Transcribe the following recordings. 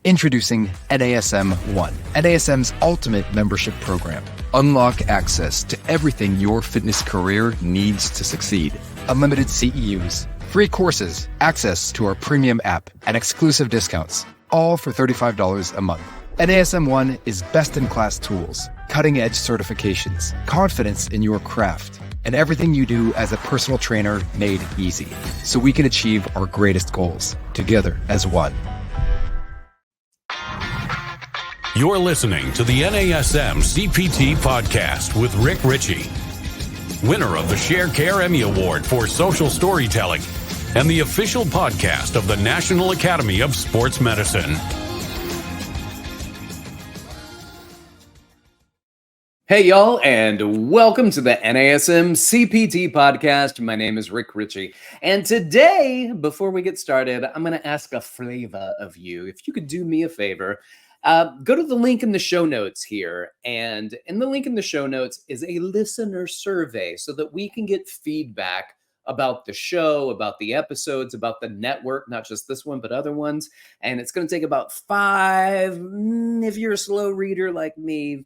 Introducing NASM One, NASM's ultimate membership program. Unlock access to everything your fitness career needs to succeed. Unlimited CEUs, free courses, access to our premium app, and exclusive discounts, all for $35 a month. NASM One is best-in-class tools, cutting-edge certifications, confidence in your craft, and everything you do as a personal trainer made easy, so we can achieve our greatest goals together as one. You're listening to the NASM-CPT Podcast with Richey, winner of the Sharecare Emmy Award for Social Storytelling and the official podcast of the National Academy of Sports Medicine. Hey, y'all, and welcome to the NASM-CPT Podcast. My name is Richey, and today, before we get started, I'm going to ask a flavor of you. If you could do me a favor, go to the link in the show notes here, and in the link in the show notes is a listener survey so that we can get feedback about the show, about the episodes, about the network, not just this one, but other ones. And it's going to take about 5, if you're a slow reader like me,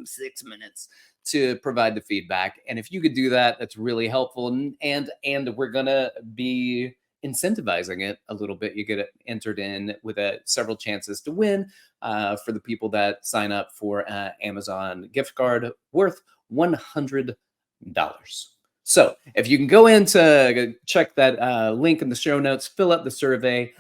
6 minutes to provide the feedback. And if you could do that, that's really helpful. And we're going to be incentivizing it a little bit. You get it entered in with several chances to win for the people that sign up for Amazon gift card worth $100. So if you can go in to check that link in the show notes, fill out the survey.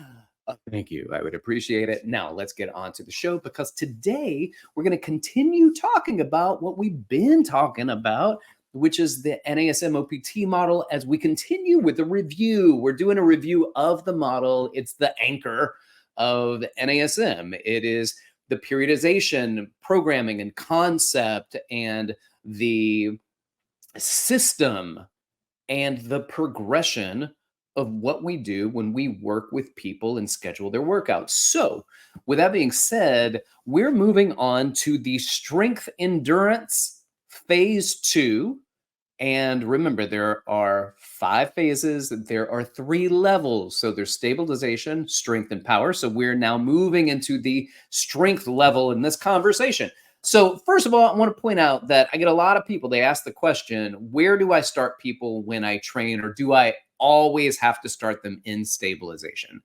Thank you. I would appreciate it. Now let's get on to the show, because today we're going to continue talking about what we've been talking about, which is the NASM OPT model. As we continue with the review, we're doing a review of the model. It's the anchor of NASM. It is the periodization, programming, and concept, and the system and the progression of what we do when we work with people and schedule their workouts. So with that being said, we're moving on to the strength endurance phase 2. And remember, there are 5 phases. There are 3 levels. So there's stabilization, strength, and power. So we're now moving into the strength level in this conversation. So first of all, I want to point out that I get a lot of people, they ask the question, where do I start people when I train, or do I always have to start them in stabilization?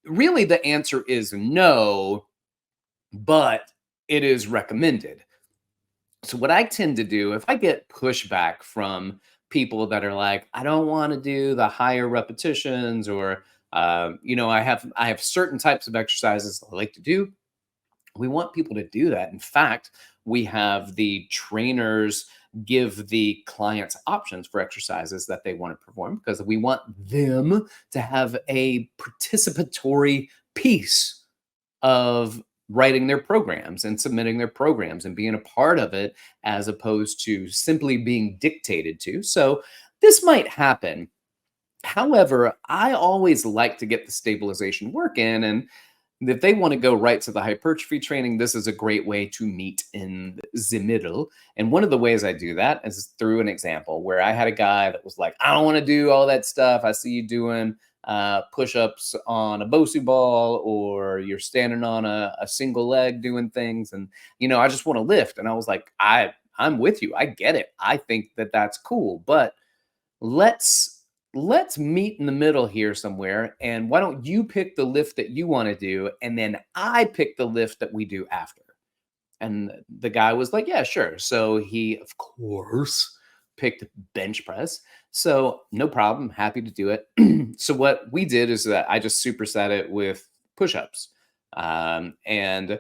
Really, the answer is no, but it is recommended. So what I tend to do, if I get pushback from people that are like, I don't want to do the higher repetitions, or, I have certain types of exercises I like to do. We want people to do that. In fact, we have the trainers give the clients options for exercises that they want to perform, because we want them to have a participatory piece of writing their programs and submitting their programs and being a part of it, as opposed to simply being dictated to. So this might happen. However, I always like to get the stabilization work in, and if they want to go right to the hypertrophy training, this is a great way to meet in the middle. And one of the ways I do that is through an example where I had a guy that was like, I don't want to do all that stuff. I see you doing push-ups on a BOSU ball, or you're standing on a single leg doing things. And, I just want to lift. And I was like, I'm with you. I get it. I think that that's cool. But let's meet in the middle here somewhere. And why don't you pick the lift that you want to do, and then I pick the lift that we do after? And the guy was like, yeah, sure. So he, of course, picked bench press. So no problem. Happy to do it. So what we did is that I just superset it with push-ups. And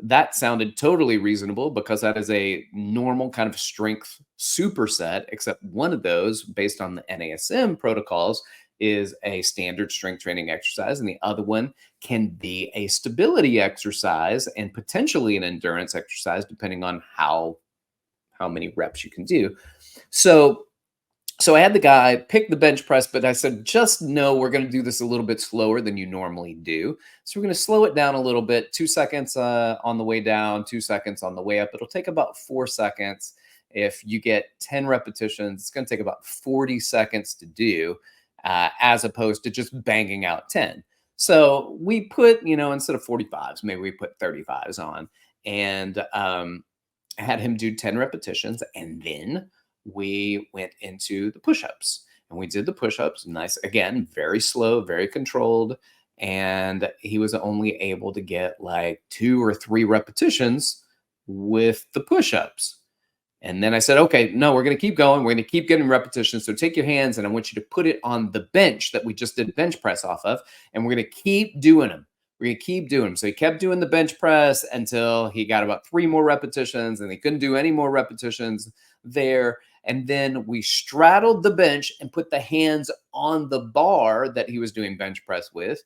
that sounded totally reasonable, because that is a normal kind of strength superset, except one of those, based on the NASM protocols, is a standard strength training exercise, and the other one can be a stability exercise and potentially an endurance exercise, depending on how many reps you can do. So I had the guy pick the bench press, but I said, just know we're going to do this a little bit slower than you normally do. So we're going to slow it down a little bit, 2 seconds on the way down, 2 seconds on the way up. It'll take about 4 seconds. If you get 10 repetitions, it's going to take about 40 seconds to do, as opposed to just banging out 10. So we put, instead of 45s, maybe we put 35s on, and had him do 10 repetitions. And then we went into the push-ups, and we did the push-ups. Nice. Again, very slow, very controlled. And he was only able to get like 2 or 3 repetitions with the push-ups. And then I said, okay, no, we're going to keep going. We're going to keep getting repetitions. So take your hands and I want you to put it on the bench that we just did bench press off of. And we're going to keep doing them. We're going to keep doing them. So he kept doing the bench press until he got about 3 more repetitions, and he couldn't do any more repetitions there. And then we straddled the bench and put the hands on the bar that he was doing bench press with,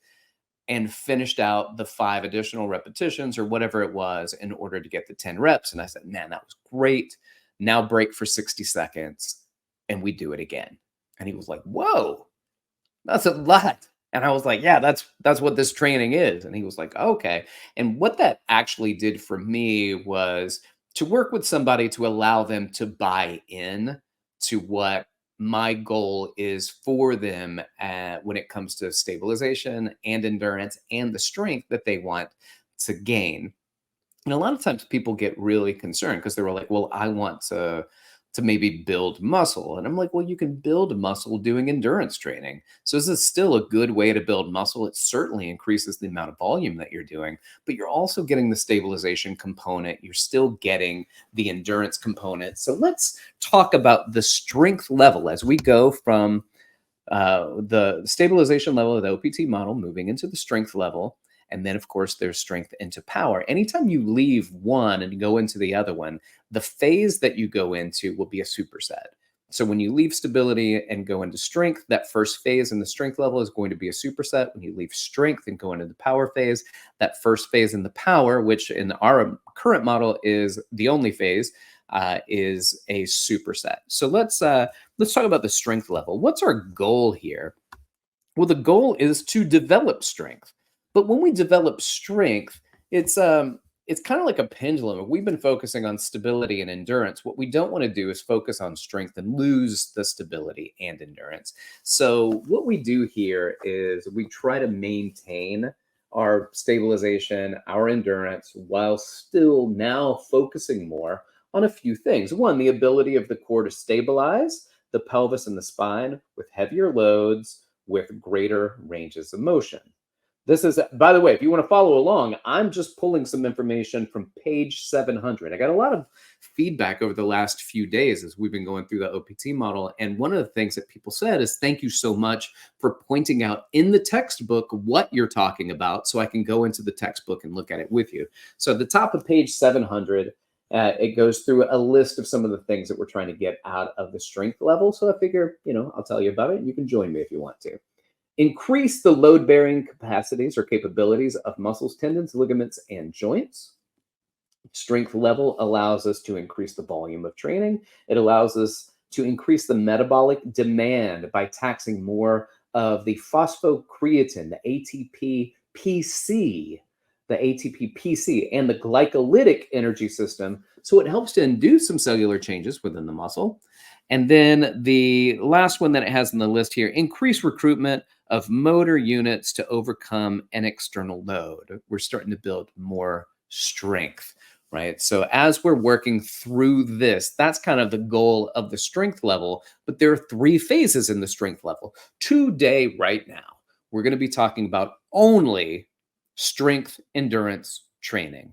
and finished out the 5 additional repetitions or whatever it was in order to get the 10 reps. And I said, man, that was great. Now break for 60 seconds and we do it again. And he was like, whoa, that's a lot. And I was like, yeah, that's what this training is. And he was like, okay. And what that actually did for me was to work with somebody to allow them to buy in to what my goal is for them when it comes to stabilization and endurance and the strength that they want to gain. And a lot of times people get really concerned because they were like, well, I want to maybe build muscle. And I'm like, well, you can build muscle doing endurance training. So this is still a good way to build muscle. It certainly increases the amount of volume that you're doing, but you're also getting the stabilization component. You're still getting the endurance component. So let's talk about the strength level as we go from the stabilization level of the OPT model, moving into the strength level. And then, of course, there's strength into power. Anytime you leave one and go into the other one, the phase that you go into will be a superset. So when you leave stability and go into strength, that first phase in the strength level is going to be a superset. When you leave strength and go into the power phase, that first phase in the power, which in our current model is the only phase, is a superset. So let's talk about the strength level. What's our goal here? Well, the goal is to develop strength. But when we develop strength, it's kind of like a pendulum. We've been focusing on stability and endurance. What we don't want to do is focus on strength and lose the stability and endurance. So what we do here is we try to maintain our stabilization, our endurance, while still now focusing more on a few things. One, the ability of the core to stabilize the pelvis and the spine with heavier loads with greater ranges of motion. This is, by the way, if you want to follow along, I'm just pulling some information from page 700. I got a lot of feedback over the last few days as we've been going through the OPT model. And one of the things that people said is, thank you so much for pointing out in the textbook what you're talking about so I can go into the textbook and look at it with you. So at the top of page 700, it goes through a list of some of the things that we're trying to get out of the strength level. So I figure, I'll tell you about it. You can join me if you want to. Increase the load-bearing capacities or capabilities of muscles, tendons, ligaments, and joints. Strength level allows us to increase the volume of training. It allows us to increase the metabolic demand by taxing more of the phosphocreatine, the ATP-PC, and the glycolytic energy system. So it helps to induce some cellular changes within the muscle. And then the last one that it has on the list here, increase recruitment of motor units to overcome an external load. We're starting to build more strength, right? So as we're working through this, that's kind of the goal of the strength level. But there are 3 phases in the strength level. Today, right now, we're going to be talking about only strength endurance training.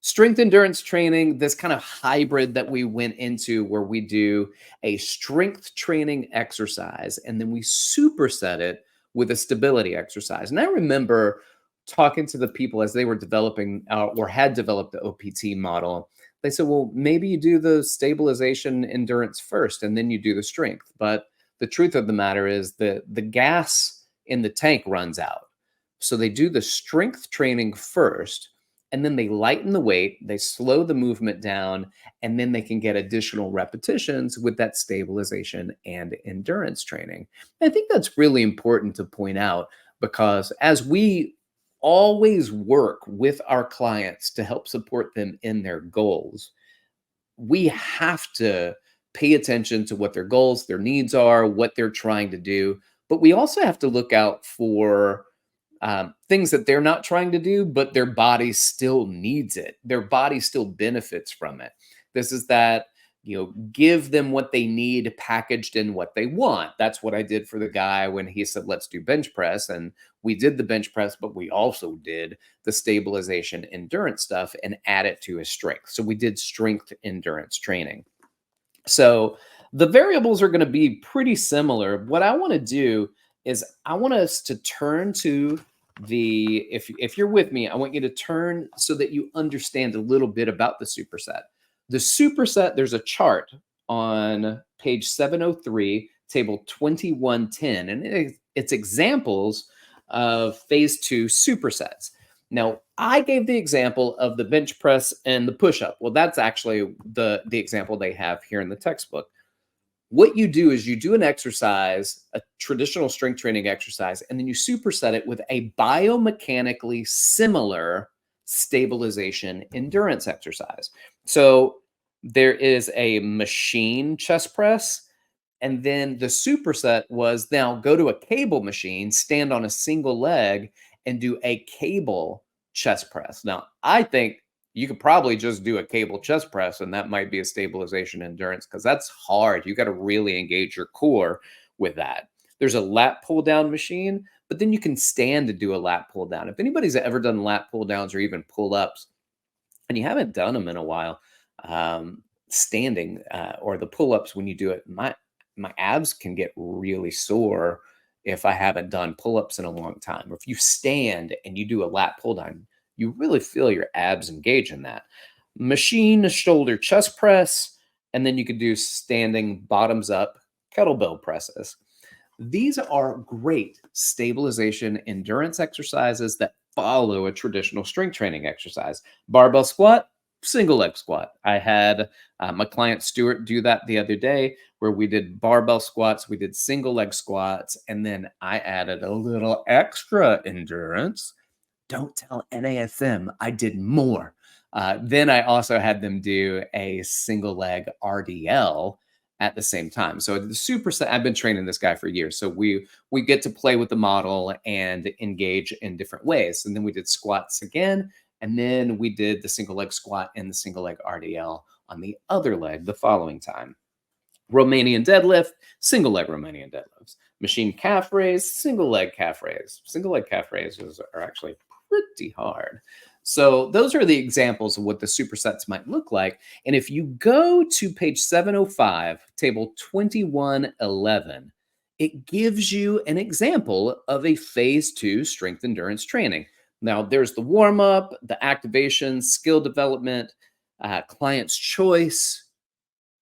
Strength endurance training, this kind of hybrid that we went into where we do a strength training exercise and then we superset it with a stability exercise. And I remember talking to the people as they were developing or had developed the OPT model. They said, well, maybe you do the stabilization endurance first and then you do the strength. But the truth of the matter is that the gas in the tank runs out. So they do the strength training first, and then they lighten the weight, they slow the movement down, and then they can get additional repetitions with that stabilization and endurance training. And I think that's really important to point out because as we always work with our clients to help support them in their goals, we have to pay attention to what their goals, their needs are, what they're trying to do. But we also have to look out for things that they're not trying to do, but their body still needs it. Their body still benefits from it. This is that, give them what they need packaged in what they want. That's what I did for the guy when he said, let's do bench press. And we did the bench press, but we also did the stabilization endurance stuff and add it to his strength. So we did strength endurance training. So the variables are going to be pretty similar. What I want to do is I want us to turn to if you're with me, I want you to turn so that you understand a little bit about the superset. The superset, there's a chart on page 703, table 2110, and it's examples of phase 2 supersets. Now, I gave the example of the bench press and the push-up. Well, that's actually the example they have here in the textbook. What you do is you do an exercise, a traditional strength training exercise, and then you superset it with a biomechanically similar stabilization endurance exercise. So there is a machine chest press, and then the superset was now go to a cable machine, stand on a single leg, and do a cable chest press. Now, I think you could probably just do a cable chest press, and that might be a stabilization endurance because that's hard. You got to really engage your core with that. There's a lat pull down machine, but then you can stand to do a lat pull down. If anybody's ever done lat pull downs or even pull ups, and you haven't done them in a while, standing or the pull ups, when you do it, my abs can get really sore if I haven't done pull ups in a long time. Or if you stand and you do a lat pull down, you really feel your abs engage in that. Machine shoulder chest press, and then you could do standing bottoms up kettlebell presses. These are great stabilization endurance exercises that follow a traditional strength training exercise. Barbell squat, single leg squat. I had my client Stuart do that the other day where we did barbell squats, we did single leg squats, and then I added a little extra endurance. Don't tell NASM I did more. Then I also had them do a single leg RDL at the same time. So the superset, I've been training this guy for years. So we get to play with the model and engage in different ways. And then we did squats again. And then we did the single leg squat and the single leg RDL on the other leg the following time. Romanian deadlift, single leg Romanian deadlifts. Machine calf raise, single leg calf raise. Single leg calf raises are actually pretty hard. So those are the examples of what the supersets might look like. And if you go to page 705, table 2111, it gives you an example of a phase 2 strength endurance training. Now, there's the warm-up, the activation, skill development, client's choice.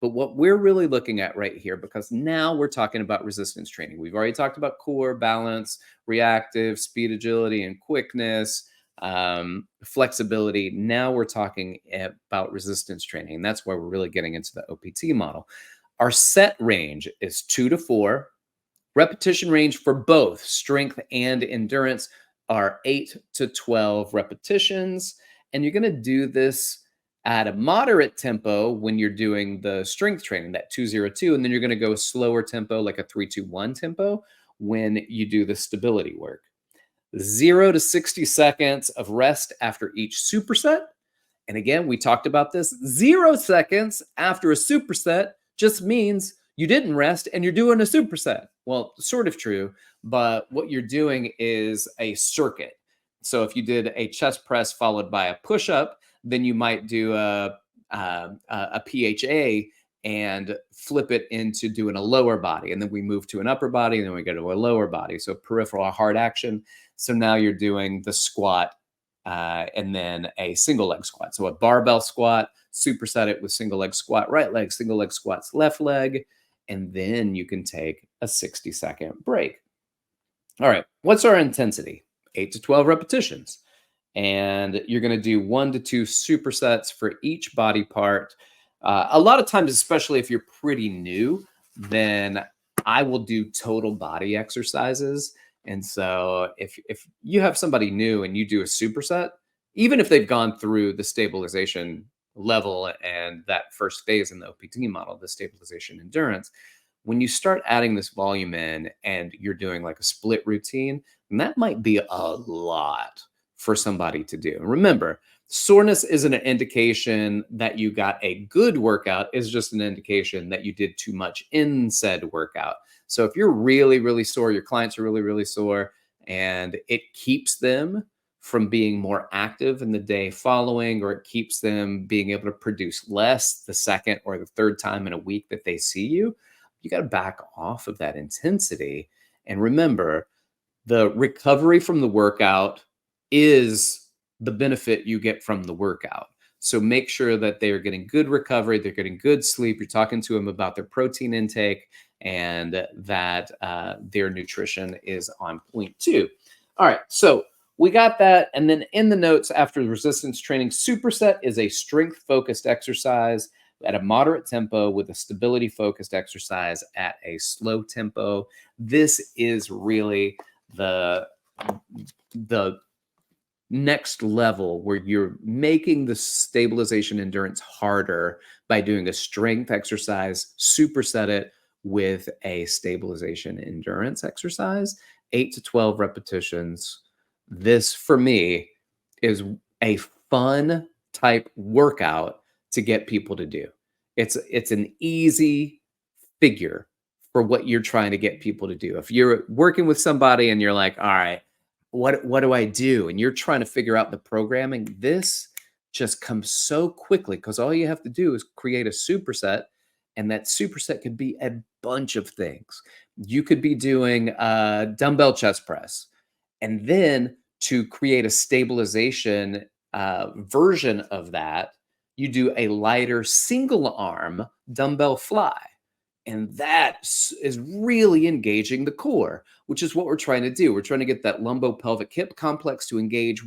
But what we're really looking at right here, because now we're talking about resistance training. We've already talked about core, balance, reactive, speed, agility, and quickness, flexibility. Now we're talking about resistance training. And that's why we're really getting into the OPT model. Our set range is 2 to 4. Repetition range for both strength and endurance are 8 to 12 repetitions. And you're going to do this at a moderate tempo when you're doing the strength training, that 2-0-2, and then you're going to go slower tempo, like a 3-2-1 tempo when you do the stability work. 0 to 60 seconds of rest after each superset. And again, we talked about this. 0 seconds after a superset just means you didn't rest and you're doing a superset. Well, sort of true, but what you're doing is a circuit. So if you did a chest press followed by a push-up, then you might do a PHA and flip it into doing a lower body. And then we move to an upper body, and then we go to a lower body. So peripheral hard action. So now you're doing the squat and then a single leg squat. So a barbell squat, superset it with single leg squat, right leg, single leg squats, left leg. And then you can take a 60-second break. All right, what's our intensity? 8 to 12 repetitions. And you're going to do 1 to 2 supersets for each body part. A lot of times, especially if you're pretty new, then I will do total body exercises. And so if you have somebody new and you do a superset, even if they've gone through the stabilization level and that first phase in the OPT model, the stabilization endurance, when you start adding this volume in and you're doing like a split routine, and that might be a lot for somebody to do. And remember, soreness isn't an indication that you got a good workout, it's just an indication that you did too much in said workout. So if you're really, really sore, your clients are really, really sore, and it keeps them from being more active in the day following, or it keeps them being able to produce less the second or the third time in a week that they see you, you got to back off of that intensity. And remember, the recovery from the workout is the benefit you get from the workout. So make sure that they're getting good recovery, they're getting good sleep, you're talking to them about their protein intake, and that their nutrition is on point too. All right, so we got that. And then in the notes after the resistance training, superset is a strength-focused exercise at a moderate tempo with a stability-focused exercise at a slow tempo. This is really the next level where you're making the stabilization endurance harder by doing a strength exercise, superset it with a stabilization endurance exercise, 8 to 12 repetitions. This, for me, is a fun type workout to get people to do. It's an easy figure for what you're trying to get people to do. If you're working with somebody and you're like, all right, what do I do? And you're trying to figure out the programming, this just comes so quickly because all you have to do is create a superset, and that superset could be a bunch of things. You could be doing a dumbbell chest press, and then to create a stabilization version of that, you do a lighter single arm dumbbell fly. And that is really engaging the core, which is what we're trying to do. We're trying to get that lumbo-pelvic hip complex to engage,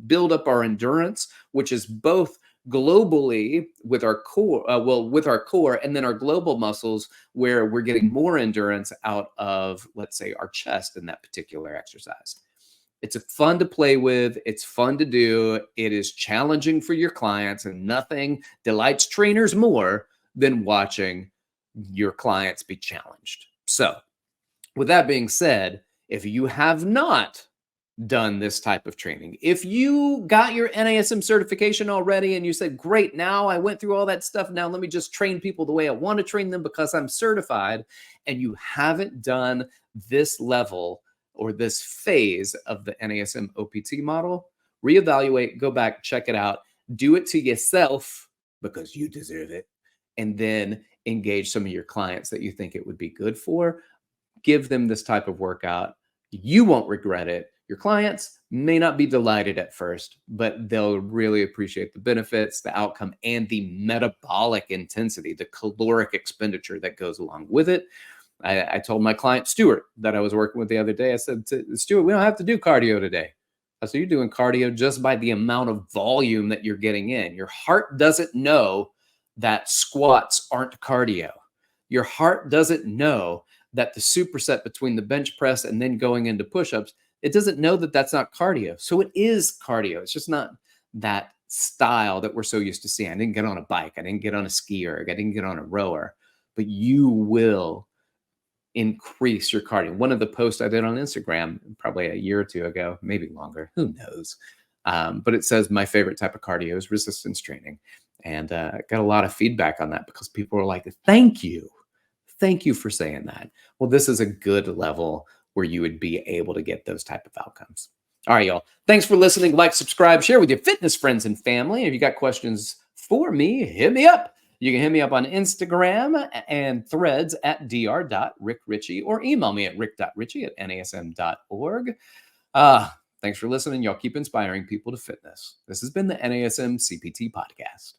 build up our endurance, which is both globally with our core, with our core, and then our global muscles, where we're getting more endurance out of, let's say, our chest in that particular exercise. It's fun to play with. It's fun to do. It is challenging for your clients, and nothing delights trainers more than watching your clients be challenged. So with that being said, if you have not done this type of training, if you got your NASM certification already and you said, great, now I went through all that stuff, now let me just train people the way I want to train them because I'm certified, and you haven't done this level or this phase of the NASM OPT model, reevaluate, go back, check it out, do it to yourself because you deserve it, and then engage some of your clients that you think it would be good for. Give them this type of workout. You won't regret it. Your clients may not be delighted at first, but they'll really appreciate the benefits, the outcome, and the metabolic intensity, the caloric expenditure that goes along with it. I told my client, Stuart, that I was working with the other day, I said, Stuart, we don't have to do cardio today. I said, you're doing cardio just by the amount of volume that you're getting in. Your heart doesn't know that squats aren't cardio. Your heart doesn't know that the superset between the bench press and then going into push-ups, it doesn't know that that's not cardio. So it is cardio. It's just not that style that we're so used to seeing. I didn't get on a bike. I didn't get on a ski erg. I didn't get on a rower. But you will increase your cardio. One of the posts I did on Instagram probably a year or two ago, maybe longer, who knows? But it says my favorite type of cardio is resistance training. And I got a lot of feedback on that because people are like, thank you. Thank you for saying that. Well, this is a good level where you would be able to get those type of outcomes. All right, y'all. Thanks for listening. Like, subscribe, share with your fitness friends and family. If you got questions for me, hit me up. You can hit me up on Instagram and Threads at dr.rickrichey, or email me at rick.richey@nasm.org. Thanks for listening. Y'all keep inspiring people to fitness. This has been the NASM CPT Podcast.